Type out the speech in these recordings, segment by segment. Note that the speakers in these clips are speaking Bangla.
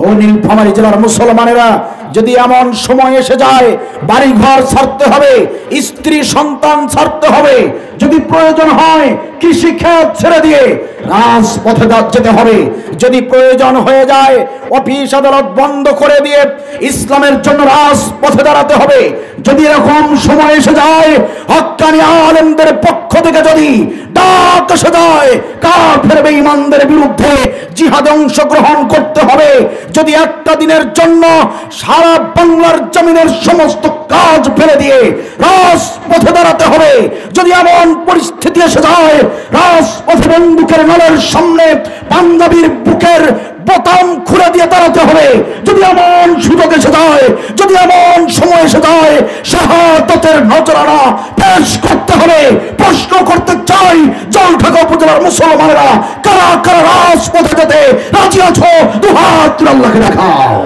ও নীলফামারী জেলার মুসলমানেরা, যদি এমন সময় এসে যায় বাড়ি ঘর ছাড়তে হবে, স্ত্রী সন্তান ছাড়তে হবে, যদি প্রয়োজন হয় কৃষি ক্ষেত ছেড়ে দিয়ে রাজপথে যেতে হবে, যদি প্রয়োজন হয়ে যায় অফিস আদালত বন্ধ করে দিয়ে ইসলামের জন্য রাজপথে দাঁড়াতে হবে, যদি এরকম সময় এসে যায় হক্কানি আলেমদের পক্ষ থেকে যদি ডাক এসে যায় কাফের বেঈমানদের বিরুদ্ধে জিহাদে অংশগ্রহণ করতে হবে, যদি একটা দিনের জন্য সারা বাংলার জমিনের সমস্ত কাজ ফেলে দিয়ে রাজপথে দাঁড়াতে হবে, যদি এমন পরিস্থিতি এসে যায় রাজপথে বন্দুকের নলের সামনে পাঞ্জাবির বুকের বোতাম খুলে দিয়ে দাঁড়াতে হবে, যদি এমন সুযোগ এসে যায়, যদি এমন সময় এসে যায় শাহাদাতের নজরানা পেশ করতে হবে, প্রশ্ন করতে চাই জলঢাকা উপজেলার মুসলমানেরা কারা কারা রাজপথে যেতে রাজি আছো? দুহাত তুলে আল্লাহকে দেখাও।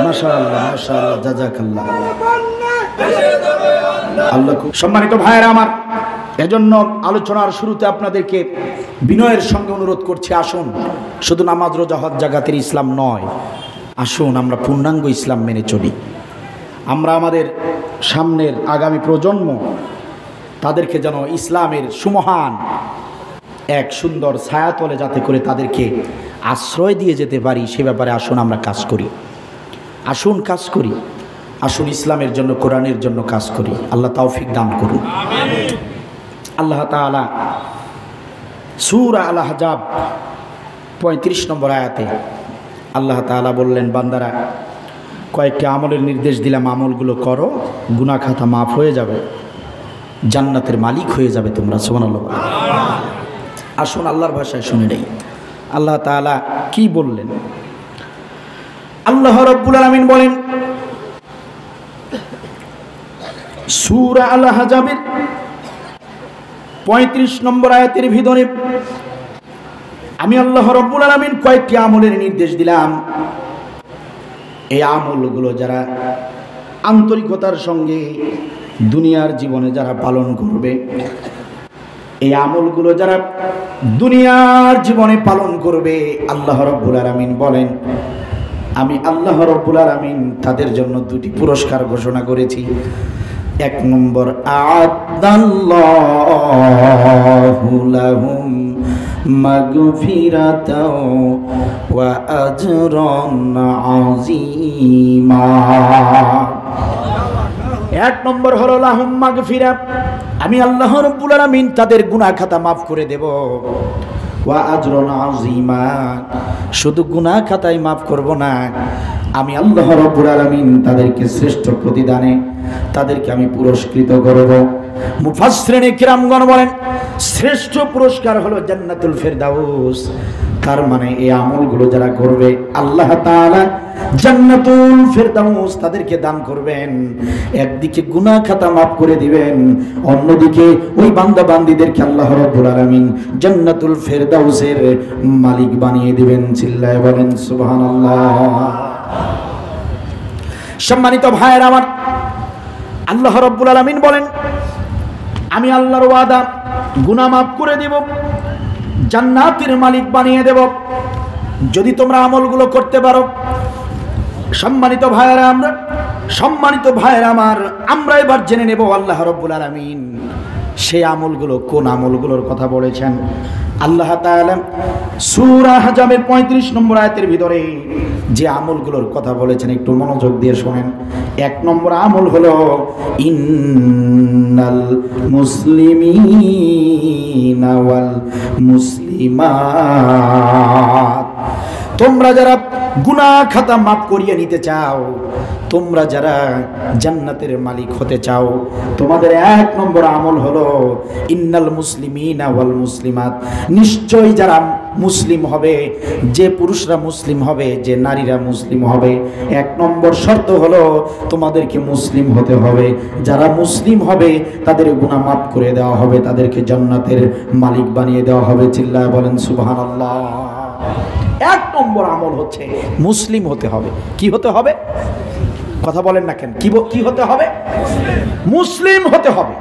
মাশাআল্লাহ মাশাআল্লাহ জাযাকাল্লাহ। সম্মানিত ভাইয়েরা আমার, এজন্য আলোচনার শুরুতে আপনাদেরকে বিনয়ের সঙ্গে অনুরোধ করছি, আসুন শুধু নামাজ রোজা হজ জাকাতের ইসলাম নয়, আসুন আমরা পূর্ণাঙ্গ ইসলাম মেনে চলি। আমরা আমাদের সামনের আগামী প্রজন্ম তাদেরকে যেন ইসলামের সুমহান এক সুন্দর ছায়াতলে যাতে করে তাদেরকে আশ্রয় দিয়ে যেতে পারি, সে ব্যাপারে আসুন আমরা কাজ করি, আসুন কাজ করি, আসুন ইসলামের জন্য কোরআনের জন্য কাজ করি। আল্লাহ তৌফিক দান করুন। আল্লাহ তাআলা সূরা আল আহজাব 35 নম্বর আয়াতে আল্লাহ তাআলা বললেন, বান্দারা কয়েকটি আমলের নির্দেশ দিলাম, আমলগুলো করো, গুনাহ খাতা মাফ হয়ে যাবে, জান্নাতের মালিক হয়ে যাবে তোমরা। সুবহানাল্লাহ। আসুন আল্লাহর ভাষায় শুনে নেই আল্লাহ তাআলা কি বললেন। আল্লাহ রাব্বুল আলামিন বলেন সূরা আল আহজাবের 35 নম্বর আয়াতের ভিতরে, আমি আল্লাহ রাব্বুল আলামিন কয়েকটি আমলের নির্দেশ দিলাম, এই আমলগুলো যারা আন্তরিকতার সঙ্গে দুনিয়ার জীবনে যারা পালন করবে, এই আমলগুলো যারা দুনিয়ার জীবনে পালন করবে, আল্লাহ রাব্বুল আলামিন বলেন আমি আল্লাহ রাব্বুল আলামিন তাদের জন্য দুটি পুরস্কার ঘোষণা করেছি। এক নম্বর, আ'আদাল্লাহু লাহুম মাগফিরাতাও ওয়া আজরান আযীমা। এক নম্বর হলো লাহুম মাগফিরা, আমি আল্লাহ রাব্বুল আলামিন তাদের গুনাহ খাতা মাফ করে দেব, ওয়া আজরান আযীমা, শুধু গুনাহ খাতাই মাফ করব না, আমি আল্লাহ রাব্বুল আলামিন তাদেরকে শ্রেষ্ঠ প্রতিদানে তাদেরকে আমি পুরস্কৃত করব। মুফাসসিরিনে কিরামগণ বলেন শ্রেষ্ঠ পুরস্কার হলো জান্নাতুল ফেরদাউস। তার মানে এই আমলগুলো যারা করবে আল্লাহ তাআলা জান্নাতুল ফেরদাউস তাদেরকে দান করবেন। একদিকে গুনাহ খাতা মাফ করে দিবেন, অন্যদিকে ওই বান্দা বান্দীদেরকে আল্লাহ রাব্বুল আলামিন জান্নাতুল ফেরদাউসের মালিক বানিয়ে দিবেন। চিল্লায়ে বলেন সুবহানাল্লাহ। সম্মানিত ভাইয়েরা আমার, আল্লাহ রাব্বুল আলামিন বলেন আমি আল্লাহর ওয়াদা গুনাহ মাফ করে দেব, জান্নাতের মালিক বানিয়ে দেব যদি তোমরা আমলগুলো করতে পারো। সম্মানিত ভাইয়েরা আমার, আমরা এবার জেনে নেব আল্লাহ রাব্বুল আলামিন সেই আমলগুলো কোন আমলগুলোর কথা বলেছেন। আল্লাহ তাআলা সূরা আহজাবের 35 নম্বর আয়াতের ভিতরে যে আমলগুলোর কথা বলেছেন একটু মনোযোগ দিয়ে শুনেন। এক নম্বর আমল হলো ইন্নাল মুসলিমিনা ওয়াল মুসলিমাত, তোমরা যারা গুনাহ খাতা মাফ করিয়ে নিতে চাও তোমরা যারা জান্নাতের মালিক হতে চাও, তোমাদের 1 নম্বর আমল হলো ইন্নাল মুসলিমিনা ওয়াল মুসলিমাত, নিশ্চয়ই যারা মুসলিম হবে, যে পুরুষরা মুসলিম হবে, যে নারীরা মুসলিম হবে, 1 নম্বর শর্ত হলো তোমাদেরকে মুসলিম হতে হবে। যারা মুসলিম হবে তাদের গুনাহ মাফ করে দেওয়া হবে, তাদেরকে জান্নাতের মালিক বানিয়ে দেওয়া হবে। চিল্লায় বলেন সুবহানাল্লাহ। 1 নম্বর আমল হচ্ছে মুসলিম হতে হবে। কি হতে হবে? কথা বলেন না কেন? কি হতে হবে? মুসলিম হতে হবে।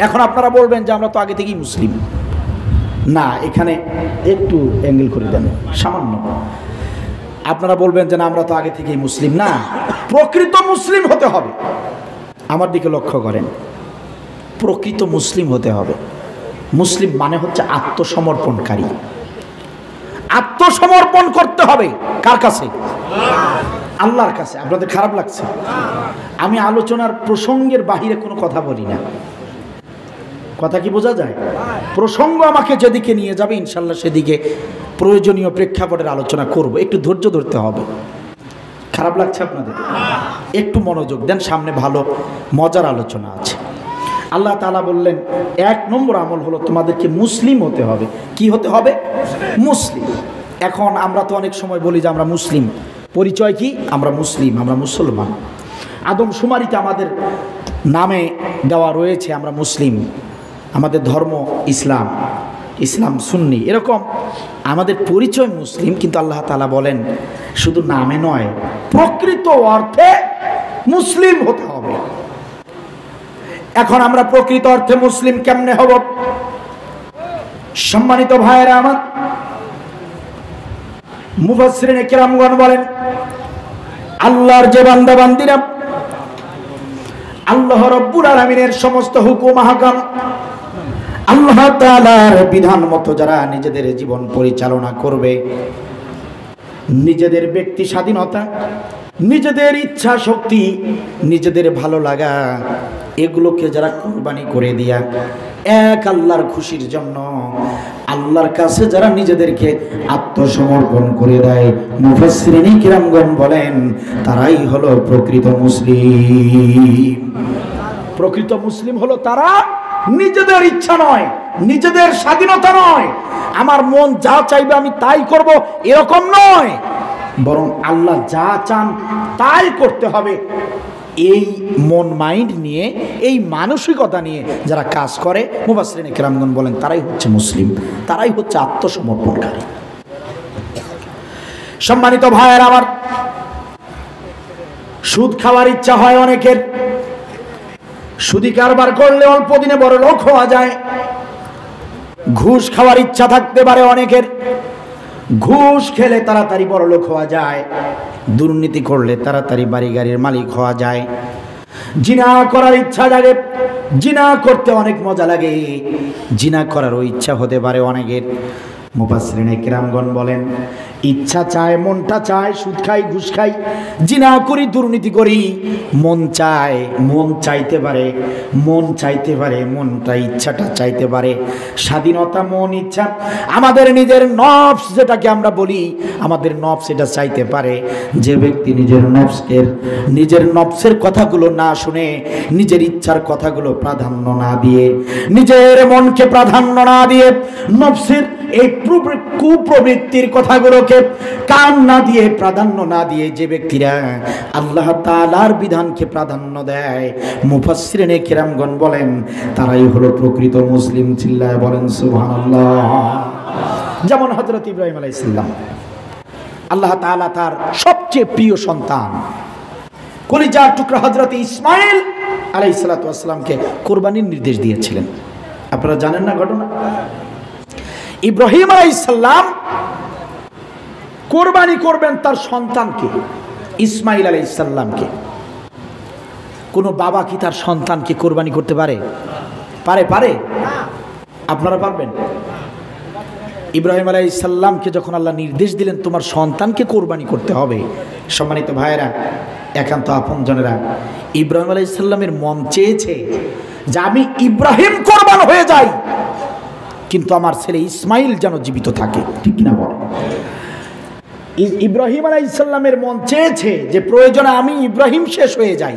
এখন আপনারা বলবেন যে আমরা তো আগে থেকেই মুসলিম। না, এখানে একটু অ্যাঙ্গেল করে দেন সামান্য। আপনারা বলবেন যে না আমরা তো আগে থেকেই মুসলিম। না, প্রকৃত মুসলিম হতে হবে। আমার দিকে লক্ষ্য করেন, প্রকৃত মুসলিম হতে হবে। মুসলিম মানে হচ্ছে আত্মসমর্পণকারী। আত্মসমর্পণ করতে হবে কার কাছে? আল্লাহর কাছে। আপনাদের খারাপ লাগছে? আমি আলোচনার প্রসঙ্গের বাহিরে কোনো কথা বলি না। কথা কি বোঝা যায়? প্রসঙ্গ আমাকে যেদিকে নিয়ে যাবে ইনশাল্লাহ সেদিকে প্রয়োজনীয় প্রেক্ষাপটের আলোচনা করব। একটু ধৈর্য ধরতে হবে। খারাপ লাগছে আপনাদের? একটু মনোযোগ দেন, সামনে ভালো মজার আলোচনা আছে। আল্লাহ তাআলা বললেন 1 নম্বর আমল হলো তোমাদেরকে মুসলিম হতে হবে। কি হতে হবে? মুসলিম। এখন আমরা তো অনেক সময় বলি যে আমরা মুসলিম। পরিচয় কি? আমরা মুসলিম, আমরা মুসলমান। আদমশুমারিতে আমাদের নামে দেওয়া রয়েছে আমরা মুসলিম, আমাদের ধর্ম ইসলাম, ইসলাম সুন্নি, এরকম আমাদের পরিচয় মুসলিম। কিন্তু আল্লাহ তাআলা বলেন শুধু নামে নয়, প্রকৃত অর্থে মুসলিম হতে হবে। এখন আমরা প্রকৃত অর্থে মুসলিম কেমনে হব? সম্মানিত ভাইয়েরা আমার, মুফাসসিরিনে কিরামগণ বলেন আল্লাহর যে বান্দা বান্দিরা আল্লাহ রাব্বুল আলামিনের সমস্ত হুকুম আহকাম, আল্লাহ তাআলার বিধান মতো যারা নিজেদের জীবন পরিচালনা করবে, নিজেদের ব্যক্তি স্বাধীনতা, নিজেদের ইচ্ছা শক্তি, নিজেদের ভালো লাগা, এগুলোকে যারা কুরবানি করে দিয়া এক আল্লাহর খুশির জন্য আল্লাহর কাছে যারা নিজেদেরকে আত্মসমর্পণ করে দেয়, মুফাসসিরিনে কিরামগণ বলেন তারাই হলো প্রকৃত মুসলিম। প্রকৃত মুসলিম হলো তারা নিজেদের ইচ্ছা নয়, নিজেদের স্বাধীনতা নয়, আমার মন যা চাইবে আমি তাই করব, এরকম নয়, বরং আল্লাহ যা চান তাই করতে হবে। এই মন মাইন্ড নিয়ে, এই মানসিকতা নিয়ে যারা কাজ করে, মুফাসসিরিনে কিরামগণ বলেন তারাই হচ্ছে মুসলিম, তারাই হচ্ছে আত্মসমর্পণকারী। সম্মানিত ভাইয়েরা আমার, সুদ খাওয়ার ইচ্ছা হয় অনেকের। সুদি কারবার করলে অল্প দিনে বড় লোক হওয়া যায়। ঘুষ খাওয়ার ইচ্ছা থাকতে পারে অনেকের। ঘুষ খেলে তাড়াতাড়ি বড় লোক হওয়া যায়। দুর্নীতি করলে তাড়াতাড়ি বাড়ি গাড়ির মালিক হওয়া যায়। জিনা করার ইচ্ছা জাগে, জিনা করতে অনেক মজা লাগে, জিনা করারও ইচ্ছা হতে পারে অনেকের। মুফাসসিরিনে কিরামগণ বলেন ইচ্ছা চায়, মনটা চায়, সুদ খাই, ঘুষ খাই, জিনা করি, দুর্নীতি করি, মন চায়, মন চাইতে পারে, মন চাইতে পারে, মনটা ইচ্ছাটা চাইতে পারে। স্বাধীনতা, মন, ইচ্ছা, আমাদের নিজের নফস যেটাকে আমরা বলি, আমাদের নফস এটা চাইতে পারে। যে ব্যক্তি নিজের নফসের কথাগুলো না শুনে, নিজের ইচ্ছার কথাগুলো প্রাধান্য না দিয়ে, নিজের মনকে প্রাধান্য না দিয়ে, নফসের এই কুপ্রবৃত্তির কথাগুলোকে কান না দিয়ে, প্রাধান্য না দিয়ে যে ব্যক্তিরা আল্লাহ তাআলার বিধানকে প্রাধান্য দেয়, মুফাসসিরিনে কিরামগণ বলেন তারাই হলো প্রকৃত মুসলিম। চিল্লায় বলেন সুবহানাল্লাহ। যেমন হযরত ইব্রাহিম আলাইহিস সালাম, আল্লাহ তাআলা তার সবচেয়ে প্রিয় সন্তান, কলিজার টুকরা হযরত ইসমাঈল আলাইহিস সালাতু ওয়াস সালামকে কুরবানির নির্দেশ দিয়েছিলেন। আপনারা জানেন না ঘটনা? ইব্রাহিম আলাইহিস সালাম কুরবানি করবেন তার সন্তানকে, ইসমাঈল আলাইহিস সালামকে। কোন বাবা কি তার সন্তানকে কুরবানি করতে পারে? পারে? আপনারা পারবেন? ইব্রাহিম আলাইহিস সালামকে যখন আল্লাহ নির্দেশ দিলেন তোমার সন্তানকে কুরবানি করতে হবে, সম্মানিত ভাইয়েরা, একান্ত আপনজনেরা, ইব্রাহিম আলাইহিস সালামের মন চেয়েছে যে আমি ইব্রাহিম কুরবান হয়ে যাই, কিন্তু আমার ছেলে ইসমাঈল যেন জীবিত থাকে। ঠিক কিনা বলেন? ইব্রাহিম আলাইহিস সালামের মন চেয়েছে যে প্রয়োজনে আমি ইব্রাহিম শেষ হয়ে যাই,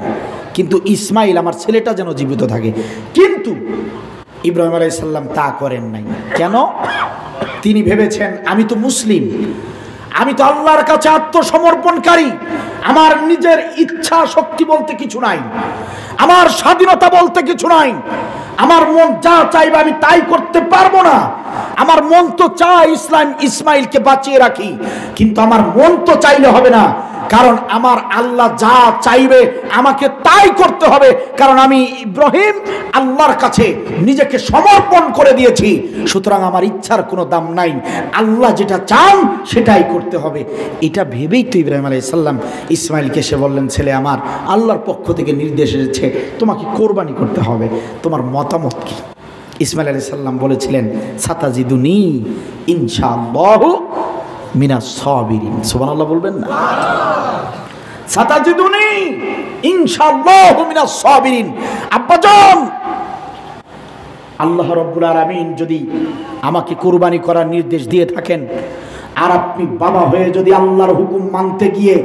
কিন্তু ইসমাইল আমার ছেলেটা যেন জীবিত থাকে। কিন্তু ইব্রাহিম আলাইহিস সালাম তা করেন নাই। কেন? তিনি ভেবেছেন আমি তো মুসলিম, আমি তো আল্লাহর কাছে আত্মসমর্পণকারী, আমার নিজের ইচ্ছা শক্তি বলতে কিছু নাই, আমার স্বাধীনতা বলতে কিছু নাই, আমার মন যা চাইবে আমি তাই করতে পারবো না। আমার মন তো চায় ইসমাইলকে বাঁচিয়ে রাখি, কিন্তু আমার মন তো চাইলে হবে না, কারণ আমার আল্লাহ যা চাইবে আমাকে তাই করতে হবে, কারণ আমি ইব্রাহিম আল্লাহর কাছে নিজেকে সমর্পণ করে দিয়েছি। সুতরাং আমার ইচ্ছার কোনো দাম নাই, আল্লাহ যেটা চান সেটাই করতে হবে। এটা ভেবেই তো ইব্রাহিম আলাইহিস সালাম ইসমাইলকে এসে বললেন, ছেলে আমার, আল্লাহর পক্ষ থেকে নির্দেশ এসেছে তোমাকে কোরবানি করতে হবে, তোমার মতামত কি? ইসমাইল আলাইহিস সালাম বলেছিলেন, সাতাজিদুনি ইনশাআল্লাহু মিনাস সাবিরিন। সুবহানাল্লাহ বলবেন না? সাতাজিদুনি ইনশাআল্লাহু মিনাস সাবিরিন। আব্বাজান, আল্লাহ রাব্বুল আলামিন যদি আমাকে কুরবানি করার নির্দেশ দিয়ে থাকেন, আর আপনি বাবা হয়ে যদি আল্লাহর হুকুম মানতে গিয়ে,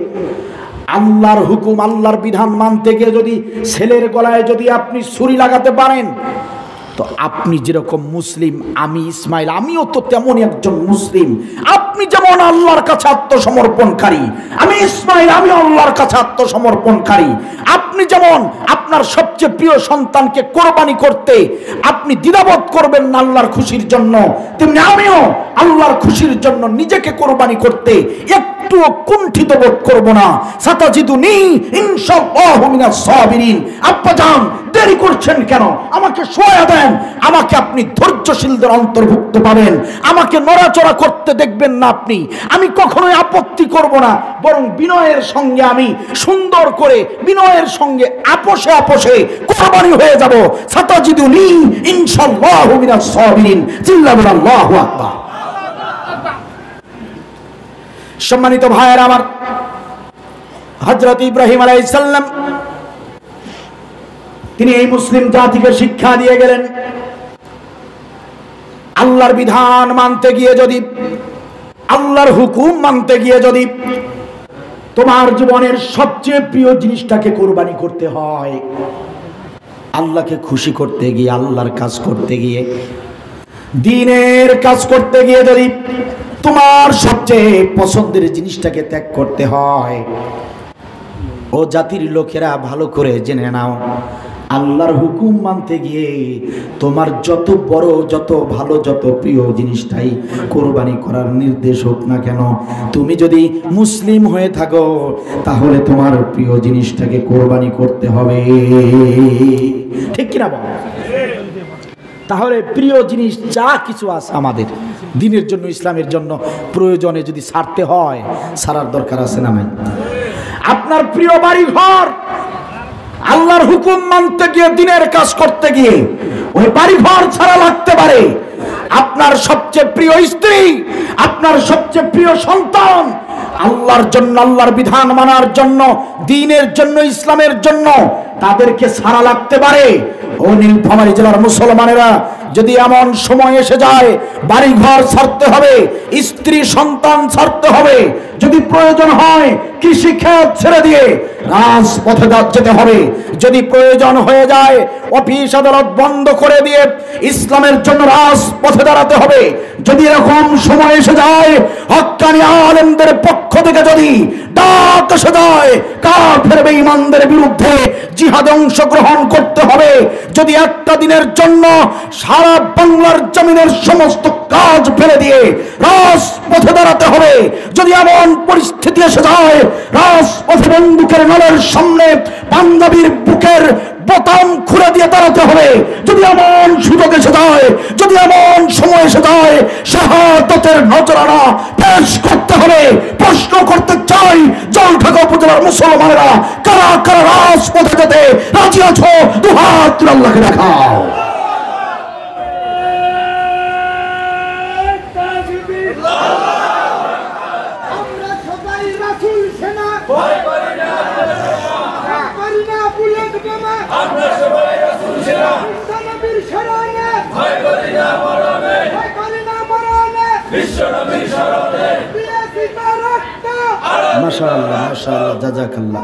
আল্লাহর হুকুম আল্লাহর বিধান মানতে গিয়ে যদি ছেলের গলায় যদি আপনি ছুরি লাগাতে পারেন, তো আপনি যেরকম মুসলিম, আমি ইসমাইল আমিও তো তেমনই একজন মুসলিম। আপনি যেমন আল্লাহর কাছে আত্মসমর্পণকারী, আমি ইসমাইল আমি আল্লাহর কাছে আত্মসমর্পণকারী। আপনি যেমন আপনার সবচেয়ে প্রিয় সন্তানকে কোরবানি করতে আপনি দ্বিধাবোধ করবেন না আল্লাহর খুশির জন্য, তেমনি আমিও আল্লাহর খুশির জন্য নিজেকে কোরবানি করতে একটুও কুণ্ঠিত বোধ করব না। সাতাজিদুনি ইনশাআল্লাহু মিনাস সাবিরিন। আব্বা জান, দেরি করছেন কেন? আমাকে শোয়া দেন, আমাকে আপনি ধৈর্যশীলদের অন্তর্ভুক্ত পাবেন, আমাকে নড়াচড়া করতে দেখবেন না আপনি। আমি কখনোই আপত্তি করব না, বরং বিনয়ের সঙ্গে আমি সুন্দর করে বিনয়ের সঙ্গে আপোষে আপোষে কোরবানি হয়ে যাব। সাতাজিদুনি ইনশাআল্লাহু মিনাস সাবিরিন। চিল্লাবেন আল্লাহু আকবার। সম্মানিত ভাইয়েরা আমার, হযরত ইব্রাহিম আলাইহিস সালাম তিনি এই মুসলিম জাতিকে শিক্ষা দিয়ে গেলেন, আল্লাহর বিধান মানতে গিয়ে যদি, আল্লাহর হুকুম মানতে গিয়ে যদি তোমার জীবনের সবচেয়ে প্রিয় জিনিসটাকে কোরবানি করতে হয়, আল্লাহকে খুশি করতে গিয়ে, আল্লাহর কাজ করতে গিয়ে, দ্বীনের কাজ করতে গিয়ে যদি তোমার সবচেয়ে পছন্দের জিনিসটাকে ত্যাগ করতে হয়, ও জাতির লোকেরা ভালো করে জেনে নাও, আল্লাহর হুকুম মানতে গিয়ে তোমার যত বড়, যত ভালো, যত প্রিয় জিনিসটাই কোরবানি করার নির্দেশ হোক না কেন, তুমি যদি মুসলিম হয়ে থাকো তাহলে তোমার প্রিয় জিনিসটাকে কোরবানি করতে হবে। ঠিক কিনা বল? তাহলে প্রিয় জিনিস যা কিছু আছে আমাদের দ্বীনের জন্য, ইসলামের জন্য, প্রয়োজনে যদি ছাড়তে হয়, ছাড়ার দরকার আছে না নাই? আপনার প্রিয় বাড়ি ঘর, আল্লাহর হুকুম মানতে গিয়ে, দ্বীনের কাজ করতে গিয়ে ওই বাড়ি ঘর ছাড়া লাগতে পারে। আপনার সবচেয়ে প্রিয় স্ত্রী, আপনার সবচেয়ে প্রিয় সন্তান, আল্লাহর জন্য, আল্লাহর বিধান মানার জন্য, দ্বীনের জন্য, ইসলামের জন্য তাদেরকে ছাড়া লাগতে পারে। ও নীলফামারী জেলার মুসলমানেরা, যদি এমন সময় এসে যায় বাড়ি ঘর ছাড়তে হবে, স্ত্রী সন্তান ছাড়তে হবে, যদি প্রয়োজন হয় কৃষি ক্ষেত ছেড়ে দিয়ে রাজপথে যেতে হবে, যদি প্রয়োজন হয়ে যায় অফিস আদালত বন্ধ করে দিয়ে ইসলামের জন্য রাজপথে দাঁড়াতে হবে, যদি এরকম সময় এসে যায় হক্কানি আলেমদের পক্ষ থেকে যদি ডাক এসে যায় কাফের বেঈমানদের বিরুদ্ধে জিহাদে অংশগ্রহণ করতে হবে, যদি একটা দিনের জন্য সারা বাংলার জমিনের সমস্ত কাজ ফেলে দিয়ে রাজপথে দাঁড়াতে হবে, যদি এমন পরিস্থিতি এসে যায় রাজপথে বন্দুকের নলের সামনে পাঞ্জাবির বুকের বোতাম খুলে দিয়ে দাঁড়াতে হবে, যদি এমন সুযোগ এসে যায়, যদি এমন সময় এসে যায় শাহাদাতের নজরানা পেশ করতে হবে, প্রশ্ন করতে চাই জলঢাকা উপজেলার মুসলমানেরা, কারা কারা রাজপথে যেতে রাজি আছো? দুহাত তুলে আল্লাহকে দেখাও। বিশ্বনবীর শরণে মাশাআল্লাহ মাশাআল্লাহ, জাযাকাল্লাহ।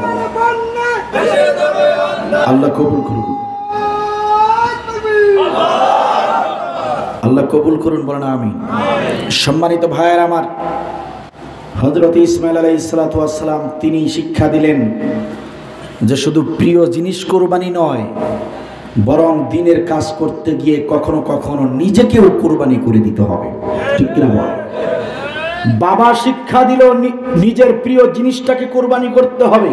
আল্লাহ কবুল করুন, আল্লাহ কবুল করুন, বলেন আমিন। সম্মানিত ভাইয়ের আমার, হযরত ইসমাঈল আলাইহিস সালাতু ওয়াস সালাম তিনি শিক্ষা দিলেন যে শুধু প্রিয় জিনিস কোরবানি নয়, বরং দিনের কাজ করতে গিয়ে কখনো কখনো নিজেকেও কোরবানি করে দিতে হবে, ঠিক কিনা বল? বাবা শিক্ষা দিল নিজের প্রিয় জিনিসটাকে কোরবানি করতে হবে,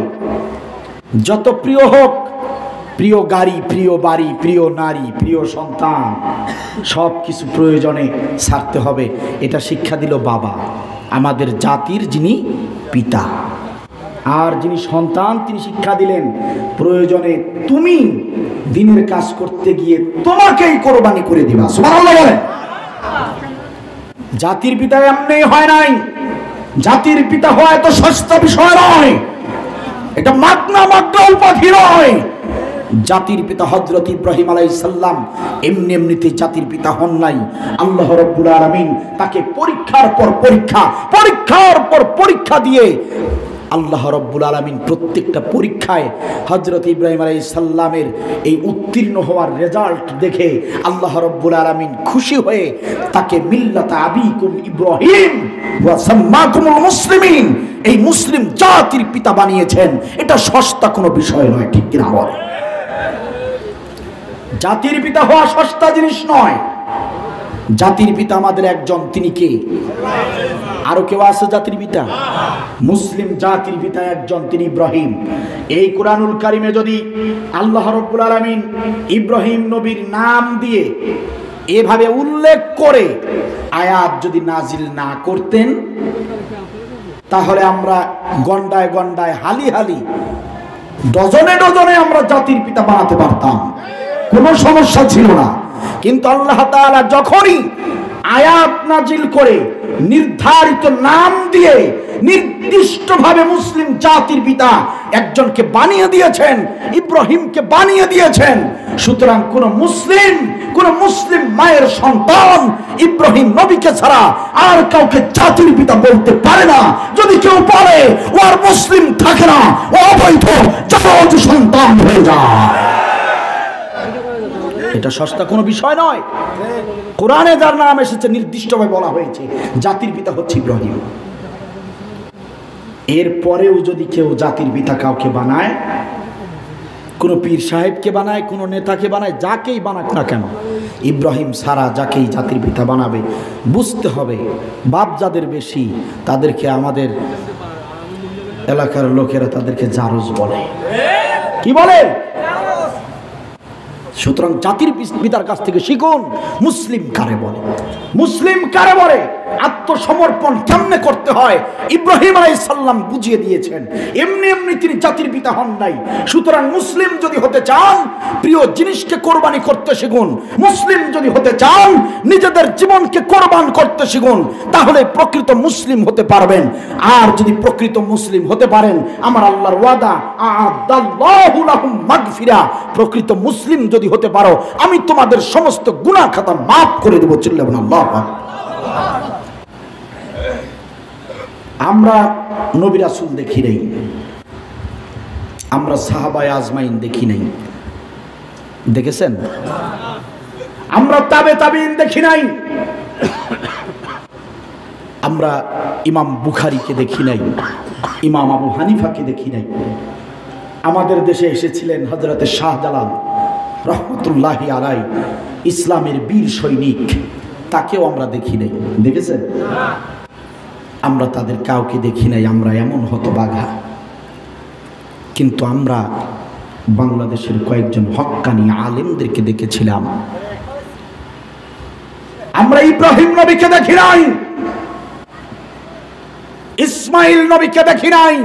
যত প্রিয় হোক, প্রিয় গাড়ি, প্রিয় বাড়ি, প্রিয় নারী, প্রিয় সন্তান, সব কিছু প্রয়োজনে ছাড়তে হবে। এটা শিক্ষা দিল বাবা, আমাদের জাতির যিনি পিতা। আর যিনি সন্তান, তিনি শিক্ষা দিলেন প্রয়োজনে তুমি দিনের কাজ করতে গিয়ে তোমাকেই কোরবানি করে দিবা। সুবহানাল্লাহ বলেন। জাতির পিতা এমনি হয় নাই, জাতির পিতা হয় তো সস্তা বিষয় নয়, এটা মাগনা উপাধি নয়। জাতির পিতা হযরত ইব্রাহিম আলাইহিস সালাম এমনি এমনিতে জাতির পিতা হন নাই। আল্লাহ রাব্বুল আলামিন তাকে পরীক্ষার পর পরীক্ষা, পরীক্ষার পর পরীক্ষা দিয়ে আল্লাহ রাব্বুল আলামিন প্রত্যেকটা পরীক্ষায় হযরত ইব্রাহিম আলাইহিস সালামের এই উত্তীর্ণ হওয়ার রেজাল্ট দেখে আল্লাহ রাব্বুল আলামিন খুশি হয়ে তাকে মিল্লাতা আবিকুম ইব্রাহিম ওয়া সাম্মাকুমুল মুসলিমিন, এই মুসলিম জাতির পিতা বানিয়েছেন। এটা সস্তা কোনো বিষয় নয়, ঠিক কিনা বল? জাতির পিতা হওয়া সস্তা জিনিস নয়। জাতির পিতা আমাদের একজন, তিনি কে? আরো কেউ আছে জাতির পিতা? মুসলিম জাতির পিতা একজন, তিনি ইব্রাহিম। এই কুরআনুল কারীমে যদি আল্লাহ রাব্বুল আলামিন ইব্রাহিম নবীর নাম দিয়ে এভাবে উল্লেখ করে আয়াত যদি নাজিল না করতেন, তাহলে আমরা গন্ডায় গন্ডায়, হালি হালি, ডজনে ডজনে আমরা জাতির পিতা বানাতে পারতাম, কোনো সমস্যা ছিল না। কিন্তু আল্লাহ তাআলা যখনই আয়াত নাজিল করে নির্ধারিত নাম দিয়ে নির্দিষ্টভাবে মুসলিম জাতির পিতা একজনকে বানিয়ে দিয়েছেন, ইব্রাহিমকে বানিয়ে দিয়েছেন, সুতরাং কোন মুসলিম মায়ের সন্তান ইব্রাহিম নবীকে ছাড়া আর কাউকে জাতির পিতা বলতে পারে না। যদি কেউ বলে, ও আর মুসলিম থাকে না, ও অবৈধ জারজ সন্তান হয়ে যায়। এটা সস্তা কোনো বিষয় নয়। কোরআনে যার নাম এসেছে নির্দিষ্টভাবে বলা হয়েছে, জাতির পিতা হচ্ছে ইব্রাহিম। এরপরেও যদি কেউ জাতির পিতা কাউকে বানায়, কোন পীর সাহেবকে বানায়, কোন নেতাকে বানায়, যাকেই বানাক না কেন, ইব্রাহিম সারা যাকেই জাতির পিতা বানাবে, বুঝতে হবে বাপ যাদের বেশি তাদেরকে আমাদের এলাকার লোকেরা তাদেরকে জারজ বলে। কি বলে? সুতরাং জাতির পিতার কাছ থেকে শিখুন মুসলিম কারে বলে, মুসলিম কারে বলে, আত্মসমর্পণ কেমনে করতে হয় ইব্রাহিম আলাইহিস সালাম বুঝিয়ে দিয়েছেন। এমনি এমনি তিনি জাতির পিতা হন নাই। সুতরাং মুসলিম যদি হতে চান, প্রিয় জিনিসকে কোরবানি করতে শিখুন। মুসলিম যদি হতে চান, নিজেদের জীবনকে কোরবান করতে শিখুন, তাহলে প্রকৃত মুসলিম হতে পারবেন। আর যদি প্রকৃত মুসলিম হতে পারেন, আমার আল্লাহর ওয়াদা, আ'আদাল্লাহু লাহুম মাগফিরা, প্রকৃত মুসলিম যদি হতে পারো, আমি তোমাদের সমস্ত গুনাহ খাতা মাফ করে দেব। চিল্লাবেন আল্লাহু আকবার। আমরা নবী রাসূল দেখি নাই, আমরা সাহাবায়ে আজমাইন দেখি নাই, দেখেছেন? আমরা তাবেঈন দেখি নাই, আমরা ইমাম বুখারীকে দেখি নাই, ইমাম আবু হানিফাকে দেখি নাই। আমাদের দেশে এসেছিলেন হযরতে শাহজালাল রহমতুল্লাহি আলাইহি, ইসলামের বীর সৈনিক, তাকেও আমরা দেখি নাই, দেখেছেন? আমরা তাদের কাউকে দেখি নাই। আমরা এমন হতভাগা। কিন্তু আমরা বাংলাদেশের কয়েকজন হক্কানি আলেমদেরকে দেখেছিলাম। আমরা ইব্রাহিম নবীকে দেখি নাই, ইসমাইল নবীকে দেখি নাই,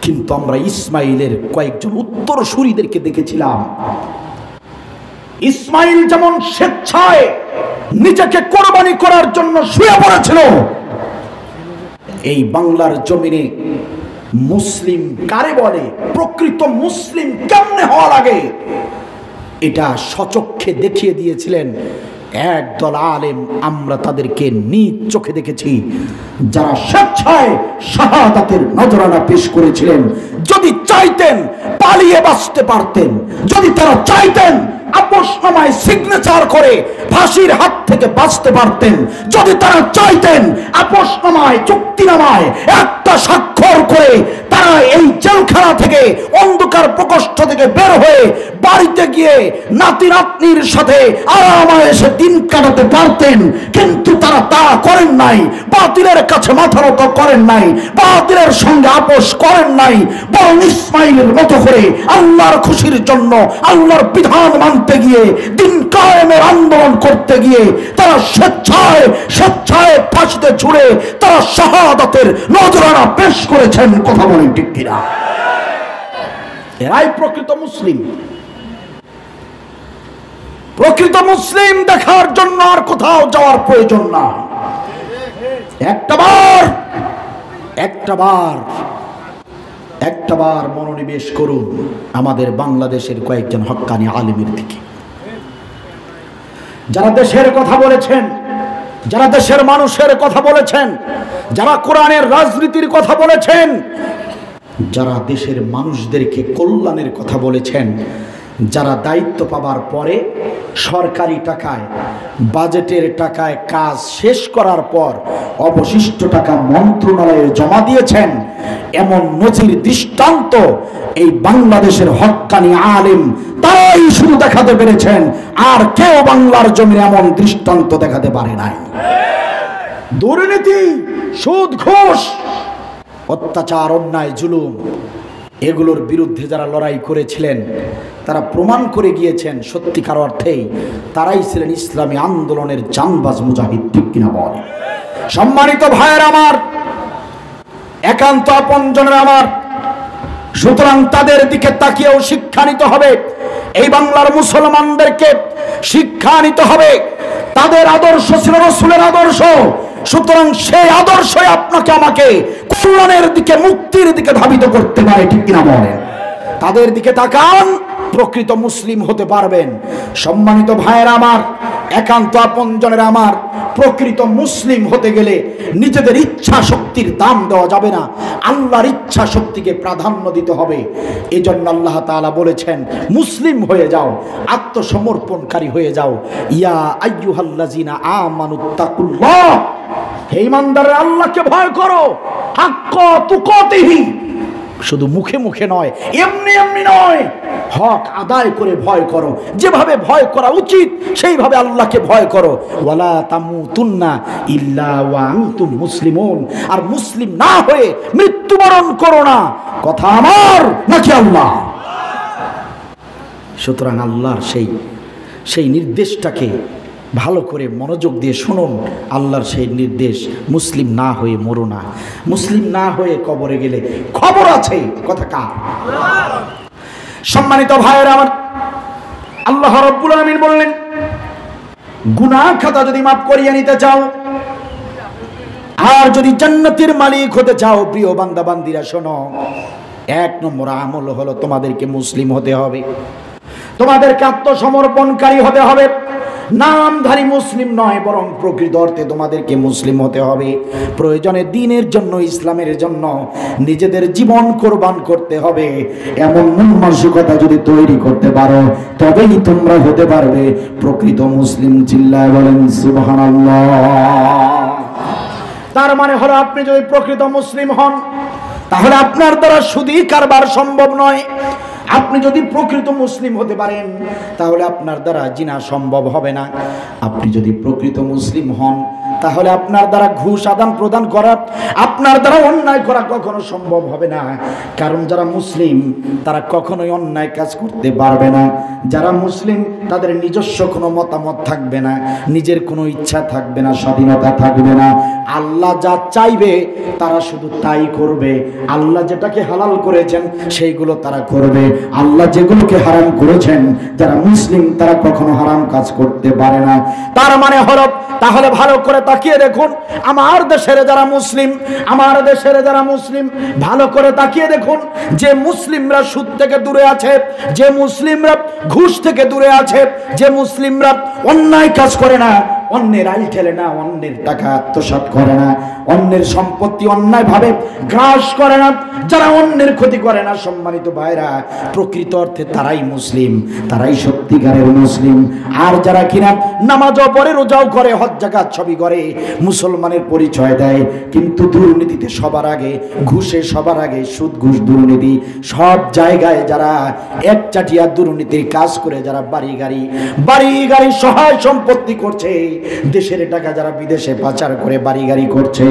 কিন্তু আমরা ইসমাইলের কয়েকজন উত্তরসূরিদেরকে দেখেছিলাম। ইসমাইল যেমন স্বেচ্ছায় নিজেকে কোরবানি করার জন্য শুয়ে পড়েছিল, এই বাংলার জমিনে মুসলিম কারে বলে, প্রকৃত মুসলিম কেমনে হওয়া লাগে, এটা সচক্ষে দেখিয়ে দিয়েছিলেন একদল আলেম আমরা তাদেরকে নিজ চোখে দেখেছি যারা স্বেচ্ছায় শাহাদাতের নজরানা পেশ করেছিলেন। যদি চাইতেন পালিয়ে বাঁচতে পারতেন, যদি তারা চাইতেন আপোষনামায় সিগনেচার করে ফাঁসির হাত থেকে বাঁচতে পারতেন, যদি তারা চাইতেন আপোষনামায় চুক্তিনামায় একটা স্বাক্ষর করে তারা এই জেলখানা থেকে অন্ধকার প্রকোষ্ঠ থেকে বের হয়ে বাড়িতে গিয়ে নাতি নাতনির সাথে আরামায়েশে দিন কাটাতে পারতেন। কিন্তু তারা তা করেন নাই, বাতিলের কাছে মাথা নত করেন নাই, বাতিলের সঙ্গে আপোষ করেন নাই, বরং ইসমাইলের মতো করে আল্লাহর খুশির জন্য আল্লাহর বিধান মানতে গিয়ে দিন কায়েমের আন্দোলন করতে গিয়ে তারা স্বেচ্ছায় স্বেচ্ছায় ফাঁসিতে ঝুলে তারা শাহাদাতের নজরানা পেশ করেছেন। কথা বলেন ঠিক কিনা? এরাই প্রকৃত মুসলিম। প্রকৃত মুসলিম দেখার জন্য আর কোথাও যাওয়ার প্রয়োজন না। একটাবার মনোনিবেশ করুন আমাদের বাংলাদেশের কয়েকজন হক্কানি আলেমের দিকে, যারা দেশের কথা বলেছেন, যারা দেশের মানুষের কথা বলেছেন, যারা কোরআনের রাজনীতির কথা বলেছেন, যারা দেশের মানুষদেরকে কল্যাণের কথা বলেছেন, যারা দায়িত্ব পাবার পরে সরকারি টাকায় বাজেটের টাকায় কাজ শেষ করার পর অবশিষ্ট টাকা মন্ত্রণালয়ে জমা দিয়েছেন, এমন নজির দৃষ্টান্ত এই বাংলাদেশের হক্কানি আলেম তারাই শুধু দেখাতে পেরেছেন। আর কেউ বাংলার জমিনে এমন দৃষ্টান্ত দেখাতে পারে নাই। দুর্নীতি, সুদ, ঘুষ, অত্যাচার, অন্যায়, জুলুম, এগুলোর বিরুদ্ধে যারা লড়াই করেছিলেন তারা প্রমাণ করে গিয়েছেন সত্যিকার অর্থেই তারাই ছিলেন ইসলামী আন্দোলনের জানবাজ মুজাহিদ। ঠিক কিনা বল? সম্মানিত ভাইয়ের আমার, একান্ত আপনজনের আমার, সুতরাং তাদের দিকে তাকিয়েও শিক্ষা নিতে হবে। এই বাংলার মুসলমানদেরকে শিক্ষা নিতে হবে। তাদের আদর্শ ছিল রাসূলের আদর্শ, সুতরাং সেই আদর্শই আপনাকে আমাকে কল্যাণের দিকে, মুক্তির দিকে ধাবিত করতে পারে। ঠিক কিনা বলেন? তাদের দিকে তাকান, প্রকৃত মুসলিম হতে পারবেন। সম্মানিত ভাইয়ের আমার, একান্ত আপনজনের আমার, প্রকৃত মুসলিম হতে গেলে নিজেদের ইচ্ছা শক্তির দাম দেওয়া যাবে না, আল্লাহর ইচ্ছা শক্তিকে প্রাধান্য দিতে হবে। এজন্য আল্লাহ তাআলা বলেছেন মুসলিম হয়ে যাও, আত্মসমর্পণকারী হয়ে যাও। ইয়া আইয়ুহাল্লাযিনা আমানুত্তাকুল্লাহ, হে ঈমানদাররা আল্লাহকে ভয় করো, হাক্কা তুকাতিহি, শুধু মুখে মুখে নয়, এমনি এমনি নয়, হক আদায় করে ভয় করো। যেভাবে ভয় করা উচিত সেইভাবে আল্লাহকে ভয় করো। ওয়ালা তামুতুন্না ইল্লা ওয়া আনতুম মুসলিমুন, আর মুসলিম না হয়ে মৃত্যুবরণ করো না। কথা আমার নাকি আল্লাহ? সুতরাং আল্লাহর সেই নির্দেশটাকে ভালো করে মনোযোগ দিয়ে শুনুন। আল্লাহর সেই নির্দেশ, মুসলিম না হয়ে মরো না। মুসলিম না হয়ে কবরে গেলে খবর আছে। কথা কার? সম্মানিত ভাইয়েরা আমার, আল্লাহ রাব্বুল আলামিন বললেন গুনাহ খাতা যদি মাফ করিয়ে নিতে চাও আর যদি জান্নাতের মালিক হতে চাও, প্রিয় বান্দা বান্দিরা শোনো, 1 নম্বর আমল হলো তোমাদেরকে মুসলিম হতে হবে, তোমাদেরকে আত্মসমর্পণকারী হতে হবে। নামধারী মুসলিম নয়, বরং প্রকৃত অর্থে তোমাদেরকে মুসলিম হতে হবে। প্রয়োজনে দ্বীনের জন্য, ইসলামের জন্য নিজেদের জীবন কোরবান করতে হবে। এমন মন মানসিকতা যদি তৈরি করতে পারো তবেই তোমরা হতে পারবে প্রকৃত মুসলিম। চিল্লায় বলেন সুবহানাল্লাহ। তার মানে হলো আপনি যদি প্রকৃত মুসলিম হন তাহলে আপনার দ্বারা সুদী কারবার সম্ভব নয়। আপনি যদি প্রকৃত মুসলিম হতে পারেন তাহলে আপনার দ্বারা জিনা সম্ভব হবে না। আপনি যদি প্রকৃত মুসলিম হন তাহলে আপনার দ্বারা ঘুষ আদান প্রদান করা, আপনার দ্বারা অন্যায় করা কখনো সম্ভব হবে না। কারণ যারা মুসলিম তারা কখনোই অন্যায় কাজ করতে পারবে না। যারা মুসলিম তাদের নিজস্ব কোনো মতামত থাকবে না, নিজের কোনো ইচ্ছা থাকবে না, স্বাধীনতা থাকবে না। আল্লাহ যা চাইবে তারা শুধু তাই করবে। আল্লাহ যেটাকে হালাল করেছেন সেইগুলো তারা করবে। আল্লাহ যেগুলোকে হারাম করেছেন যারা মুসলিম তারা কখনো হারাম কাজ করতে পারে না। তার মানে হলো, তাহলে ভালো করে তাকিয়ে দেখুন, আমার দেশের যারা মুসলিম, আমার দেশের যারা মুসলিম, ভালো করে তাকিয়ে দেখুন, যে মুসলিমরা সুদ থেকে দূরে আছে, যে মুসলিমরা ঘুষ থেকে দূরে আছে, যে মুসলিমরা অন্যায় কাজ করে না, অন্যের আইল ঠেলে না, অন্যের টাকা আত্মসাৎ করে না, অন্যের সম্পত্তি অন্যায় ভাবে গ্রাস করে না, যারা অন্যের ক্ষতি করে না, সম্মানিত ভাইরা, প্রকৃত অর্থে তারাই মুসলিম, তারাই সত্যিকারের মুসলিম। আর যারা কিনা নামাজও পড়ে, রোজাও করে, হজ জাকাত সবই করে, মুসলমানের পরিচয় দেয়, কিন্তু দুর্নীতিতে সবার আগে, ঘুষে সবার আগে, সুদ ঘুষ দুর্নীতি সব জায়গায় যারা একচাটিয়া দুর্নীতির কাজ করে, যারা বাড়ি গাড়ি সহায় সম্পত্তি করছে, দেশের টাকা যারা বিদেশে পাচার করে বাড়ি গাড়ি করছে,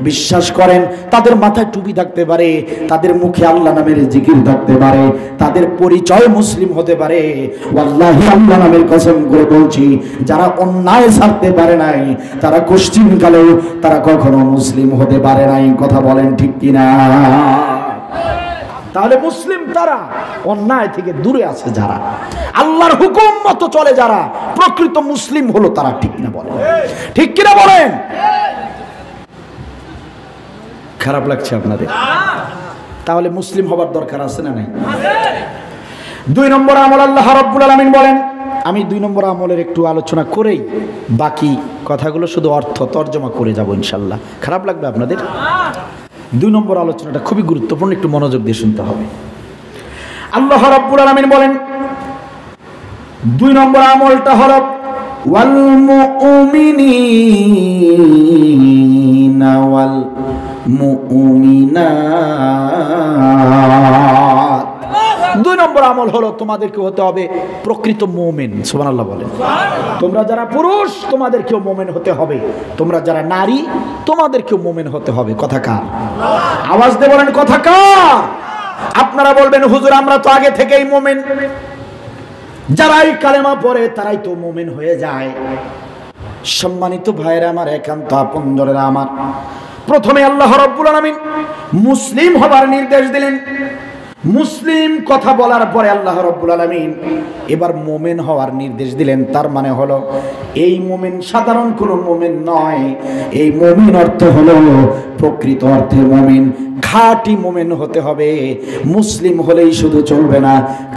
বিশ্বাস করেন তাদের মাথায় টুপি থাকতে পারে, তাদের মুখে আল্লাহ নামের জিকির থাকতে পারে, তাদের পরিচয় মুসলিম হতে পারে, ওয়াল্লাহি আল্লাহ নামের কসম করে বলছি, যারা অন্যায় ছাড়তে পারে নাই, তারা কোশ্চিনকালেও তারা কখনো মুসলিম হতে পারে নাই। কথা বলেন ঠিক কিনা? তাহলে মুসলিম তারা অন্যায় থেকে দূরে আছে, যারা আল্লাহর হুকুম মতো চলে, যারা প্রকৃত মুসলিম হলো তারা। ঠিক কিনা বলেন? ঠিক কিনা বলেন? খারাপ লাগছে আপনাদের? তাহলে মুসলিম হবার দরকার আছে না নাই? 2 নম্বর আমল আল্লাহ রাব্বুল আলামিন বলেন, আমি 2 নম্বর আমলের একটু আলোচনা করেই বাকি কথাগুলো শুধু অর্থ তর্জমা করে যাব ইনশাল্লাহ। খারাপ লাগবে আপনাদের? 2 নম্বর আলোচনাটা খুবই গুরুত্বপূর্ণ, একটু মনোযোগ দিয়ে শুনতে হবে। আল্লাহ রাব্বুল আলামিন বলেন, 2 নম্বর আমলটা হলো ওয়াল মুমিনিনা ওয়াল মুমিনাত। 2 নম্বর আমল হলো তোমাদেরকে হতে হবে প্রকৃত মুমিন। সুবহানাল্লাহ বলেন। তোমরা যারা পুরুষ তোমাদেরকেও মুমিন হতে হবে, তোমরা যারা নারী তোমাদেরকেও মুমিন হতে হবে। কথা কার? আওয়াজ দিয়ে বলেন কথা কার? আপনারা বলবেন হুজুর আমরা তো আগে থেকেই মুমিন, যারাই কালেমা পড়ে তারাই তো মুমিন হয়ে যায়। সম্মানিত ভাইরা আমার, একান্ত আপনজনেরা আমার, প্রথমে আল্লাহ রাব্বুল আলামিন মুসলিম হবার নির্দেশ দিলেন। মুসলিম কথা বলার পরে আল্লাহ রাব্বুল আলামিন এবার মুমিন হওয়ার নির্দেশ দিলেন। তার মানে হলো এই মুমিন সাধারণ কোনো মুমিন নয়, এই মুমিন অর্থ হলো প্রকৃত অর্থে মুমিন, খাঁটি মুমিন হতে হবে। মুসলিম হলেই শুধু চলবে না,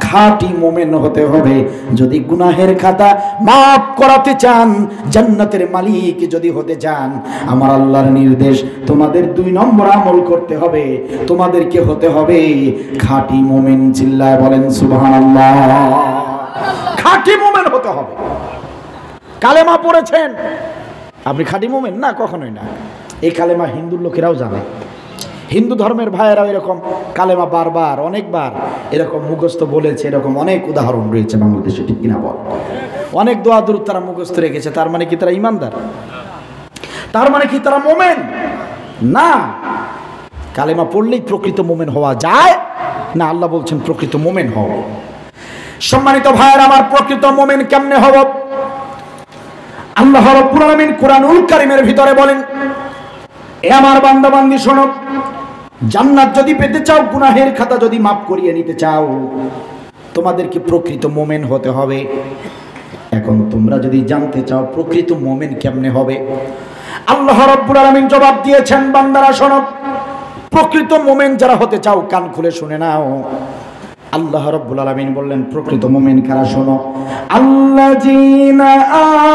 খাঁটি মুমিন হতে হবে। যদি গুনাহের খাতা মাফ করাতে চান, জান্নাতের মালিক যদি হতে চান, আমার আল্লাহর নির্দেশ তোমাদের 2 নম্বর আমল করতে হবে, তোমাদেরকে হতে হবে খাঁটি মুমিন। চিল্লায় বলেন সুবহানাল্লাহ। খাঁটি মুমিন হতে হবে। কালেমা পড়েছেন আপনি খাঁটি মুমিন না? কখনোই না। এই কালেমা হিন্দুর লোকেরাও জানে, হিন্দু ধর্মের ভাইয়েরাও এরকম কালেমা বারবার অনেকবার এরকম মুখস্থ বলেছে, এরকম অনেক উদাহরণ রয়েছে বাংলাদেশে। ঠিক কিনা বল? অনেক দোয়া দুরূদ তারা মুখস্থ রেখেছে। তার মানে কি তারা ইমানদার? তার মানে কি তারা মুমিন? না। কালেমা পড়লেই প্রকৃত মুমিন হওয়া যায় না? আল্লাহ বলছেন প্রকৃত মুমিন হও। সম্মানিত ভাইয়েরা আমার, প্রকৃত মুমিন কেমনে হব? আল্লাহ রাব্বুল আলামিন কুরআনুল কারীমের ভিতরে বলেন, এ আমার বান্দা বান্দি শোনো, জান্নাত যদি পেতে চাও, গুনাহের খাতা যদি মাফ করিয়ে নিতে চাও, তোমাদেরকে প্রকৃত মুমিন হতে হবে। এখন তোমরা যদি জানতে চাও প্রকৃত মুমিন কেমনে হবে, আল্লাহ রাব্বুল আলামিন জবাব দিয়েছেন, বান্দারা শোনো, প্রকৃত মুমিন যারা হতে চাও কান খুলে শুনে নাও। আল্লাহ রাব্বুল আলামিন বললেন প্রকৃত মুমিন কারা? শোনো, আল্লাযীনা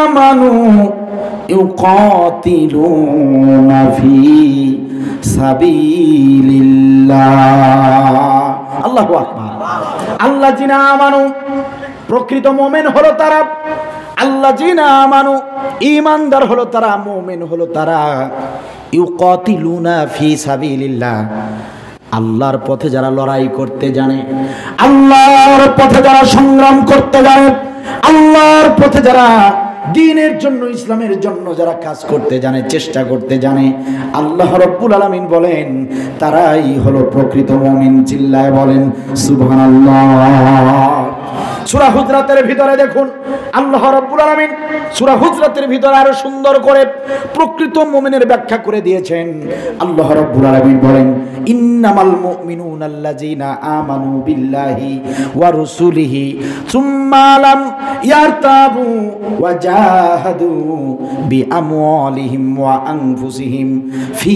আমানু ইউকাতিলুনা ফি সাবিলিল্লাহ। আল্লাহু আকবার। আল্লাযীনা আমানু, প্রকৃত মুমিন হলো তারা। আল্লাযীনা আমানু, ঈমানদার হলো তারা, মুমিন হলো তারা। ইউকাতিলুনা ফি সাবিলিল্লাহ, আল্লাহর পথে যারা লড়াই করতে জানে, আল্লাহর পথে যারা সংগ্রাম করতে জানে, আল্লাহর পথে যারা দ্বীনের জন্য, ইসলামের জন্য যারা কাজ করতে জানে, চেষ্টা করতে জানে, আল্লাহ রাব্বুল আলামিন বলেন তারাই হলো প্রকৃত মুমিন। চিল্লায় বলেন সুবহানাল্লাহ। সূরা হুজরাতের ভিতরে দেখুন আল্লাহ রাব্বুল আলামিন সূরা হুজরাতের ভিতরে আরো সুন্দর করে প্রকৃত মুমিনের ব্যাখ্যা করে দিয়েছেন। আল্লাহ রাব্বুল আলামিন বলেন, ইন্নামাল মুমিনুনা আল্লাযীনা আমানু বিল্লাহি ওয়া রাসূলিহি সুম্মা লাম ইয়ারতাবু ওয়া জাহাদু বিআমওয়ালিহিম ওয়া আনফুসিহিম ফি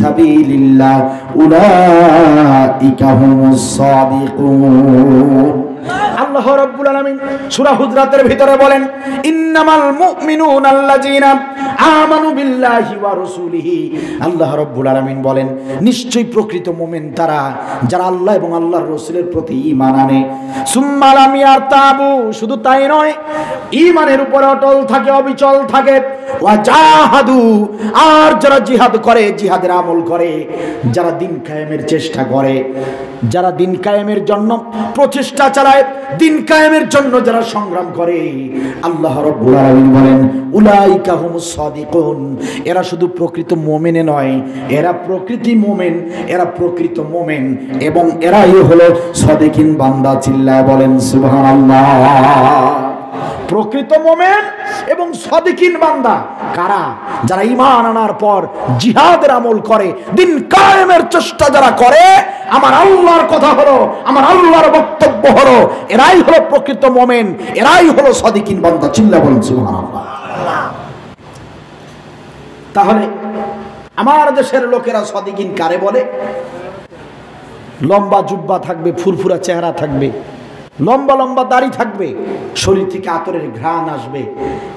সাবিলিল্লাহ উলাইকা হুমুস সাদিকুন। আল্লাহ রাব্বুল আলামিন সূরা হুজরাতের ভিতরে বলেন, ইন্নামাল মুমিনুনা আল্লাযীনা আমানু বিল্লাহি ওয়া রাসূলিহি। আল্লাহ রাব্বুল আলামিন বলেন, নিশ্চয়ই প্রকৃত মুমিন তারা যারা আল্লাহ এবং আল্লাহর রাসূলের প্রতি ঈমান আনে। সুম্মা লাম ইয়ারতাবু, শুধু তাই নয়, ঈমানের উপর অটল থাকে, অবিচল থাকে। ওয়া জাহাদু, আর যারা জিহাদ করে, জিহাদের আমল করে, যারা দিন কায়েমের চেষ্টা করে, যারা দিন কায়েমের জন্য প্রচেষ্টা চালায়, দিন কায়েমের জন্য যারা সংগ্রাম করে, আল্লাহ রাব্বুল আলামিন বলেন উলাইকা হুমুস সাদিকুন। এরা শুধু প্রকৃত মুমিনে নয়, এরা প্রকৃতি মুমিন, এরা প্রকৃত মুমিন এবং এরাই হলো সাদিকিন বান্দা। চিল্লায় বলেন সুবহানাল্লাহ। প্রকৃত মুমিন এবং সাদিকিন বান্দা কারা? যারা ঈমান আনার পর জিহাদের আমল করে, দিন কায়েমের চেষ্টা যারা করে। আমার আল্লাহর কথা হলো, আমার আল্লাহর বক্তব্য হলো, এরাই হলো প্রকৃত মুমিন, এরাই হলো সাদিকিন বান্দা। চিল্লা বলেন সুবহানাল্লাহ। তাহলে আমার দেশের লোকেরা সাদিকিন কারে বলে? লম্বা জুব্বা থাকবে, ফুরফুরা চেহারা থাকবে, লম্বা লম্বা দাড়ি থাকবে, শরীর থেকে আতরের ঘ্রাণ আসবে,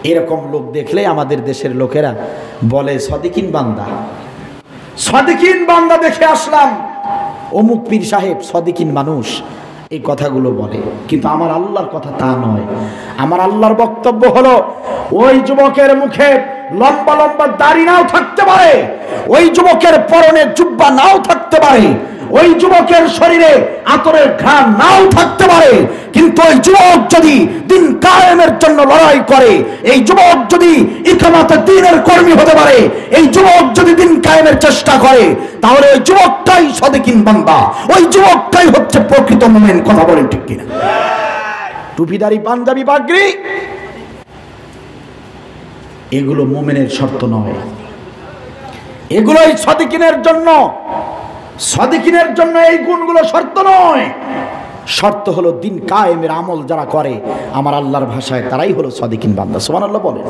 এরকম লোক দেখলে আমাদের দেশের লোকেরা বলে সাদিকিন বান্দা। সাদিকিন বান্দা দেখে আসলাম, অমুক পীর সাহেব সাদিকিন মানুষ, এই কথাগুলো বলে। কিন্তু আমার আল্লাহর কথা তা নয়। আমার আল্লাহর বক্তব্য হলো, ওই যুবকের মুখে লম্বা লম্বা দাড়ি নাও থাকতে পারে, ওই যুবকের পরনে জুব্বা নাও থাকতে পারে, ওই যুবকের শরীরে আতরের ঘ্রাণ নাও থাকতে পারে, কিন্তু ওই যুবক যদি দিন কায়েমের জন্য লড়াই করে, এই যুবক যদি ইকামাতে দ্বীনের কর্মী হতে পারে, এই যুবক যদি দিন কায়েমের চেষ্টা করে, তাহলে ওই যুবকটাই সাদিকিন বান্দা, ওই যুবকটাই হচ্ছে প্রকৃত মুমিন। কথা বলেন ঠিক কিনা? টুপিদারি, পাঞ্জাবি, পাগড়ি, এগুলো মুমিনের শর্ত নয়, এগুলোই সাদিকিনের জন্য। সাদিকিনের জন্য এই গুণগুলো শর্ত নয়। শর্ত হলো দিন কায়েমের আমল যারা করে, আমার আল্লাহর ভাষায় তারাই হলো সাদিকিন বান্দা। সুবহানাল্লাহ বলেন।